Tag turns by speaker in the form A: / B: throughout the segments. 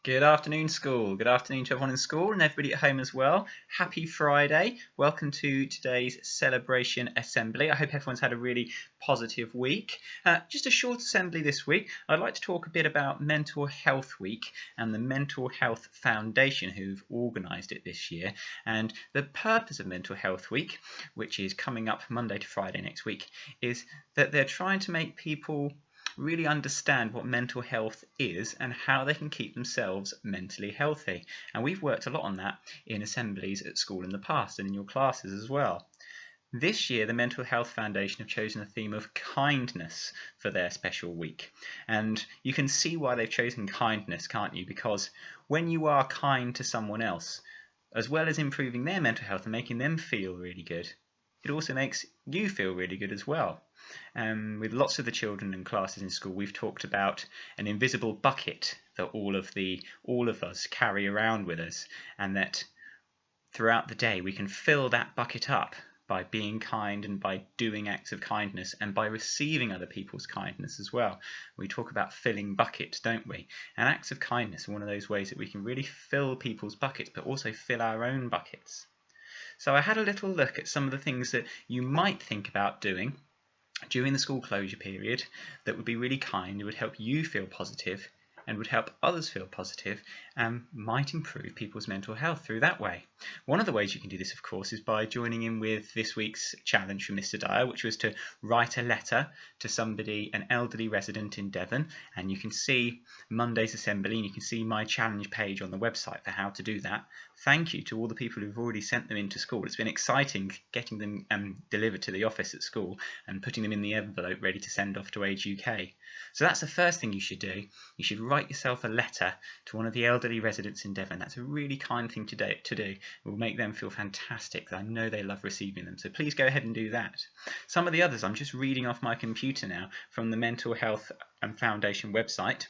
A: Good afternoon, school. Good afternoon to everyone in school and everybody at home as well. Happy Friday. Welcome to today's celebration assembly. I hope everyone's had a really positive week. Just a short assembly this week. I'd like to talk a bit about Mental Health Week and the Mental Health Foundation who've organised it this year. And the purpose of Mental Health Week, which is coming up Monday to Friday next week, is that they're trying to make people really understand what mental health is and how they can keep themselves mentally healthy. And we've worked a lot on that in assemblies at school in the past and in your classes as well. This year, the Mental Health Foundation have chosen the theme of kindness for their special week. And you can see why they've chosen kindness, can't you? Because when you are kind to someone else, as well as improving their mental health and making them feel really good, it also makes you feel really good as well. With lots of the children and classes in school, we've talked about an invisible bucket that all of us carry around with us, and that throughout the day we can fill that bucket up by being kind and by doing acts of kindness and by receiving other people's kindness as well. We talk about filling buckets, don't we? And acts of kindness are one of those ways that we can really fill people's buckets but also fill our own buckets. So I had a little look at some of the things that you might think about doing during the school closure period that would be really kind, would help you feel positive and would help others feel positive and might improve people's mental health through that way. One of the ways you can do this, of course, is by joining in with this week's challenge from Mr. Dyer, which was to write a letter to somebody, an elderly resident in Devon, and you can see Monday's assembly and you can see my challenge page on the website for how to do that. Thank you to all the people who've already sent them into school. It's been exciting getting them delivered to the office at school and putting them in the envelope ready to send off to Age UK. So that's the first thing you should do. You should write yourself a letter to one of the elderly residents in Devon. That's a really kind thing to do. It will make them feel fantastic. I know they love receiving them. So please go ahead and do that. Some of the others, I'm just reading off my computer now from the Mental Health Foundation website.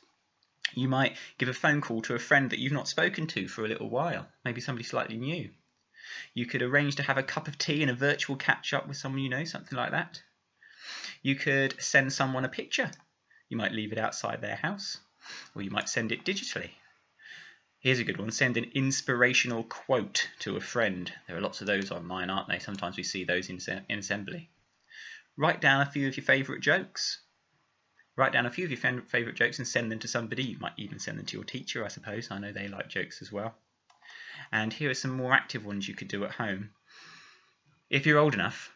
A: You might give a phone call to a friend that you've not spoken to for a little while, maybe somebody slightly new. You could arrange to have a cup of tea and a virtual catch-up with someone you know, something like that. You could send someone a picture. You might leave it outside their house, or you might send it digitally. Here's a good one. Send an inspirational quote to a friend. There are lots of those online, aren't there? Sometimes we see those in assembly. Write down a few of your favourite jokes. Write down a few of your favourite jokes and send them to somebody. You might even send them to your teacher, I suppose. I know they like jokes as well. And here are some more active ones you could do at home. If you're old enough,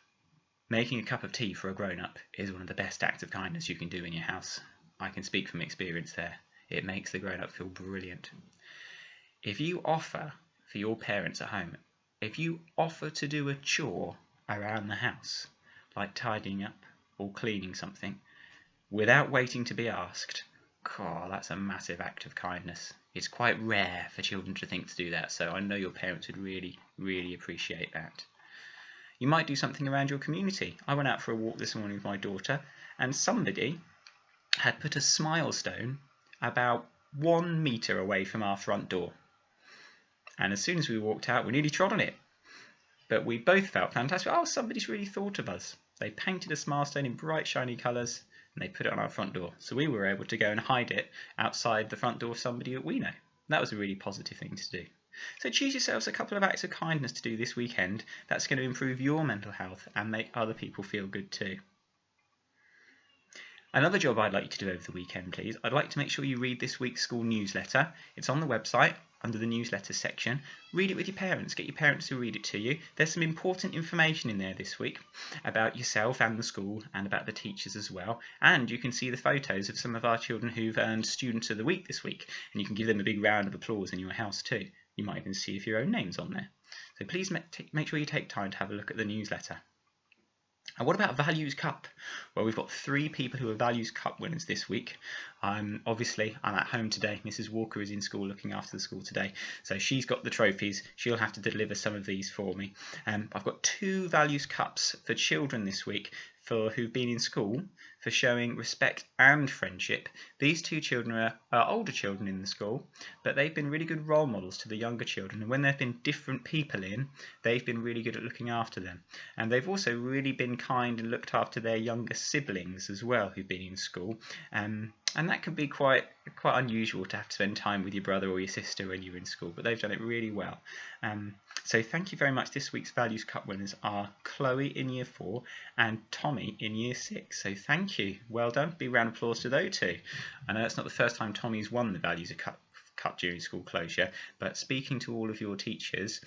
A: making a cup of tea for a grown-up is one of the best acts of kindness you can do in your house. I can speak from experience there. It makes the grown-up feel brilliant. If you offer for your parents at home, if you offer to do a chore around the house, like tidying up or cleaning something, without waiting to be asked, that's a massive act of kindness. It's quite rare for children to think to do that, so I know your parents would really, really appreciate that. You might do something around your community. I went out for a walk this morning with my daughter, and somebody had put a smile stone about 1 metre away from our front door. And as soon as we walked out, we nearly trod on it. But we both felt fantastic. Somebody's really thought of us. They painted a smile stone in bright, shiny colours, and they put it on our front door. So we were able to go and hide it outside the front door of somebody that we know. That was a really positive thing to do. So choose yourselves a couple of acts of kindness to do this weekend. That's going to improve your mental health and make other people feel good too. Another job I'd like you to do over the weekend, please. I'd like to make sure you read this week's school newsletter. It's on the website under the newsletter section. Read it with your parents. Get your parents to read it to you. There's some important information in there this week about yourself and the school and about the teachers as well. And you can see the photos of some of our children who've earned Student of the Week this week. And you can give them a big round of applause in your house too. You might even see if your own name's on there. So please make sure you take time to have a look at the newsletter. And what about Values Cup? Well, we've got 3 people who are Values Cup winners this week. Obviously, I'm at home today. Mrs. Walker is in school looking after the school today. So she's got the trophies. She'll have to deliver some of these for me. I've got 2 Values Cups for children this week who've been in school for showing respect and friendship. These two children are older children in the school, but they've been really good role models to the younger children, and when there have been different people in, they've been really good at looking after them. And they've also really been kind and looked after their younger siblings as well who've been in school. And that can be quite unusual to have to spend time with your brother or your sister when you're in school, but they've done it really well. So thank you very much. This week's Values Cup winners are Chloe in Year 4 and Tommy in Year 6. So thank you. Well done. Big round of applause to those two. I know it's not the first time Tommy's won the Values Cup during school closure, but speaking to all of your teachers,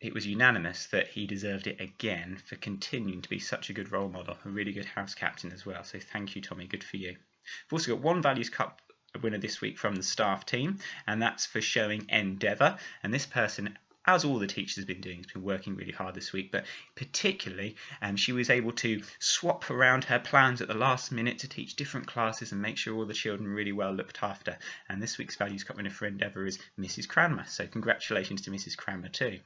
A: it was unanimous that he deserved it again for continuing to be such a good role model, a really good house captain as well. So thank you, Tommy. Good for you. We've also got one Values Cup winner this week from the staff team, and that's for showing endeavour. And this person, as all the teachers have been doing, has been working really hard this week, but particularly she was able to swap around her plans at the last minute to teach different classes and make sure all the children were really well looked after. And this week's Values Cup winner for endeavour is Mrs. Cranmer, so congratulations to Mrs. Cranmer too.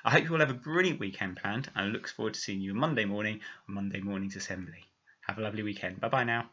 A: I hope you all have a brilliant weekend planned, and I look forward to seeing you on Monday morning on Monday morning's assembly. Have a lovely weekend. Bye bye now.